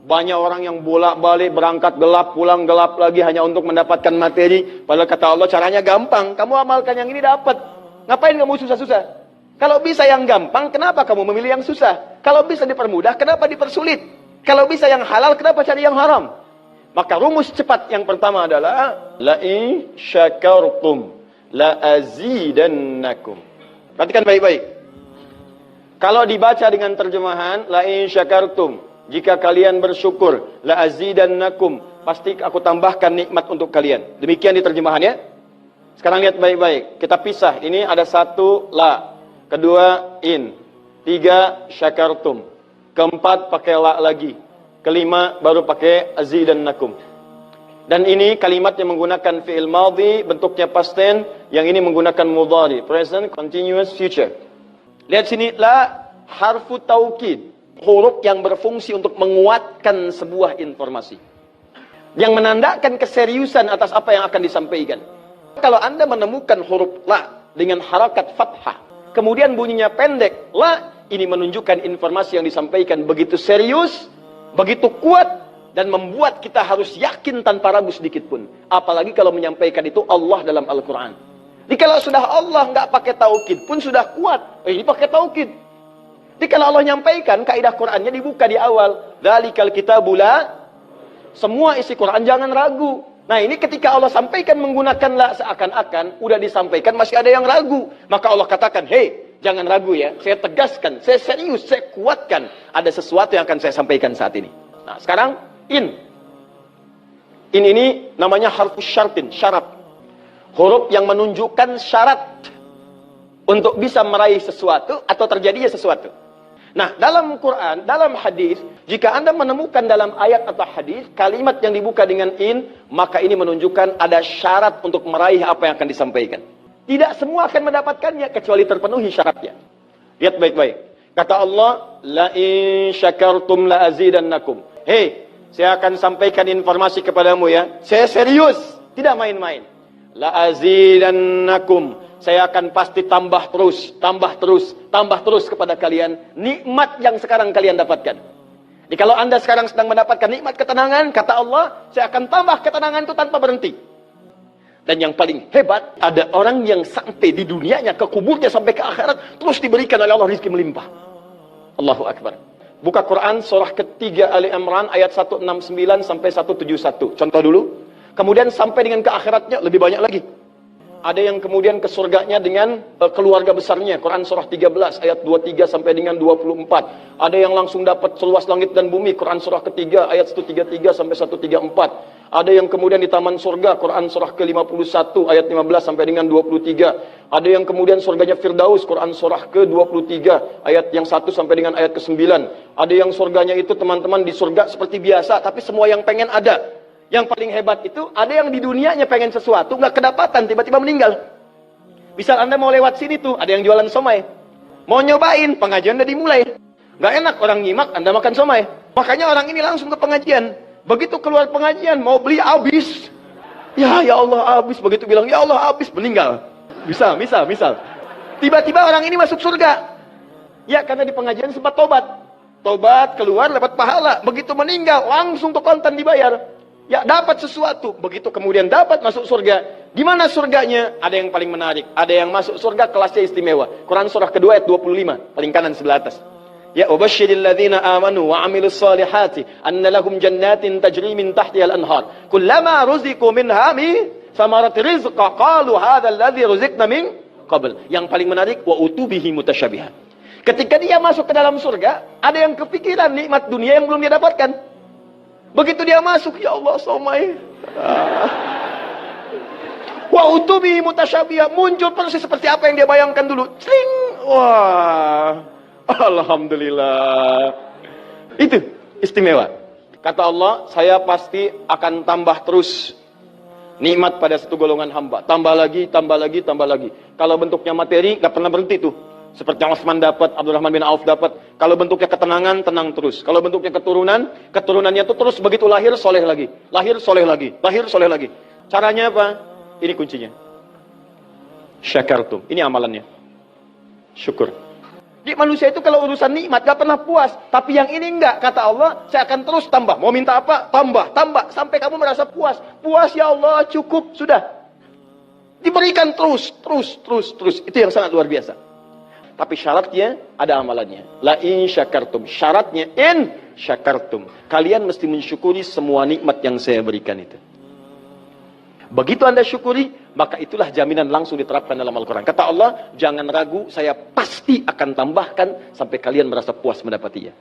Banyak orang yang bolak-balik berangkat gelap, pulang gelap lagi hanya untuk mendapatkan materi. Padahal kata Allah caranya gampang. Kamu amalkan yang ini dapat. Ngapain kamu susah-susah? Kalau bisa yang gampang, kenapa kamu memilih yang susah? Kalau bisa dipermudah, kenapa dipersulit? Kalau bisa yang halal, kenapa cari yang haram? Maka rumus cepat yang pertama adalah la-in syakartum la-azidannakum. Perhatikan baik-baik. Kalau dibaca dengan terjemahan la-in syakartum, jika kalian bersyukur, la-azidannakum, pasti aku tambahkan nikmat untuk kalian. Demikian di terjemahannya. Sekarang lihat baik-baik. Kita pisah. Ini ada satu la, kedua in, tiga syakartum, keempat pakai la lagi, kelima baru pakai azidannakum. Dan ini kalimat yang menggunakan fi'il madhi, bentuknya past tense, yang ini menggunakan mudhari, present continuous future. Lihat sini, la harfu taukid, huruf yang berfungsi untuk menguatkan sebuah informasi, yang menandakan keseriusan atas apa yang akan disampaikan. Kalau Anda menemukan huruf la dengan harakat fathah, kemudian bunyinya pendek, la, ini menunjukkan informasi yang disampaikan begitu serius, begitu kuat, dan membuat kita harus yakin tanpa ragu sedikit pun. Apalagi kalau menyampaikan itu Allah dalam Al-Quran. Jadi kalau sudah Allah nggak pakai taukid pun sudah kuat. Ini pakai taukid. Jadi kalau Allah nyampaikan, kaidah Qurannya dibuka di awal. Dzalikal kitabu la, semua isi Quran jangan ragu. Nah ini ketika Allah sampaikan menggunakan la, seakan-akan udah disampaikan masih ada yang ragu. Maka Allah katakan, hei, jangan ragu ya. Saya tegaskan, saya serius, saya kuatkan. Ada sesuatu yang akan saya sampaikan saat ini. Nah sekarang, in ini namanya harfu syartin, syarat. Huruf yang menunjukkan syarat untuk bisa meraih sesuatu atau terjadinya sesuatu. Nah, dalam Quran, dalam hadis, jika Anda menemukan dalam ayat atau hadis kalimat yang dibuka dengan in, maka ini menunjukkan ada syarat untuk meraih apa yang akan disampaikan. Tidak semua akan mendapatkannya kecuali terpenuhi syaratnya. Lihat baik-baik. Kata Allah, la in syakartum la azidannakum. Hei, saya akan sampaikan informasi kepadamu ya. Saya serius, tidak main-main. La azidannakum. Saya akan pasti tambah terus, tambah terus, tambah terus kepada kalian nikmat yang sekarang kalian dapatkan. Jadi kalau Anda sekarang sedang mendapatkan nikmat ketenangan, kata Allah, saya akan tambah ketenangan itu tanpa berhenti. Dan yang paling hebat, ada orang yang sampai di dunianya, ke kuburnya sampai ke akhirat, terus diberikan oleh Allah rizki melimpah. Allahu Akbar. Buka Quran surah ketiga Ali Imran ayat 169 sampai 171. Contoh dulu. Kemudian sampai dengan ke akhiratnya lebih banyak lagi. Ada yang kemudian ke surganya dengan keluarga besarnya. Quran surah 13 ayat 23 sampai dengan 24. Ada yang langsung dapat seluas langit dan bumi. Quran surah ketiga ayat 133 sampai 134. Ada yang kemudian di taman surga. Quran surah ke-51 ayat 15 sampai dengan 23. Ada yang kemudian surganya Firdaus. Quran surah ke-23 ayat yang 1 sampai dengan ayat ke-9. Ada yang surganya itu teman-teman di surga seperti biasa, tapi semua yang pengen ada. Yang paling hebat itu, ada yang di dunianya pengen sesuatu, nggak kedapatan, tiba-tiba meninggal. Misal Anda mau lewat sini tuh, ada yang jualan somai. Mau nyobain, pengajian udah dimulai. Nggak enak orang nyimak, Anda makan somai. Makanya orang ini langsung ke pengajian. Begitu keluar pengajian, mau beli habis. Ya Allah habis. Begitu bilang, ya Allah habis, meninggal. Misal. Tiba-tiba orang ini masuk surga. Ya, karena di pengajian sempat tobat. Tobat, keluar, dapat pahala. Begitu meninggal, langsung ke kontan dibayar. Ya, dapat sesuatu. Begitu kemudian dapat masuk surga. Di mana surganya? Ada yang paling menarik. Ada yang masuk surga kelasnya istimewa. Quran surah kedua ayat 25. Paling kanan sebelah atas. Ya, wabashshiril ladzina amanu wa 'amilus solihati anna lahum jannatin tajri min tahtiha al-anhar. Kullama ruziqu minha min samarati rizqa qalu hadzal ladzi ruziqna min qabl. Yang paling menarik, wa utubihi mutasyabihan. Ketika dia masuk ke dalam surga, ada yang kepikiran nikmat dunia yang belum dia dapatkan. Begitu dia masuk, ya Allah, somai. Wa utubi mutasyabiha, muncul persis seperti apa yang dia bayangkan dulu. Cling. Wah. Alhamdulillah. Itu istimewa. Kata Allah, saya pasti akan tambah terus nikmat pada satu golongan hamba. Tambah lagi, tambah lagi, tambah lagi. Kalau bentuknya materi, gak pernah berhenti tuh. Seperti yang Utsman dapat, Abdurrahman bin Auf dapat. Kalau bentuknya ketenangan, tenang terus. Kalau bentuknya keturunan, keturunannya itu terus begitu lahir, soleh lagi. Lahir, soleh lagi. Lahir, soleh lagi. Caranya apa? Ini kuncinya. Syakartum. Ini amalannya. Syukur. Jadi manusia itu kalau urusan nikmat gak pernah puas. Tapi yang ini enggak. Kata Allah, saya akan terus tambah. Mau minta apa? Tambah, tambah. Sampai kamu merasa puas. Puas ya Allah, cukup. Sudah. Diberikan terus, terus, terus, terus. Itu yang sangat luar biasa. Tapi syaratnya ada amalannya. La in syakartum. Syaratnya in syakartum. Kalian mesti mensyukuri semua nikmat yang saya berikan itu. Begitu Anda syukuri, maka itulah jaminan langsung diterapkan dalam Al-Quran. Kata Allah, jangan ragu, saya pasti akan tambahkan sampai kalian merasa puas mendapatinya.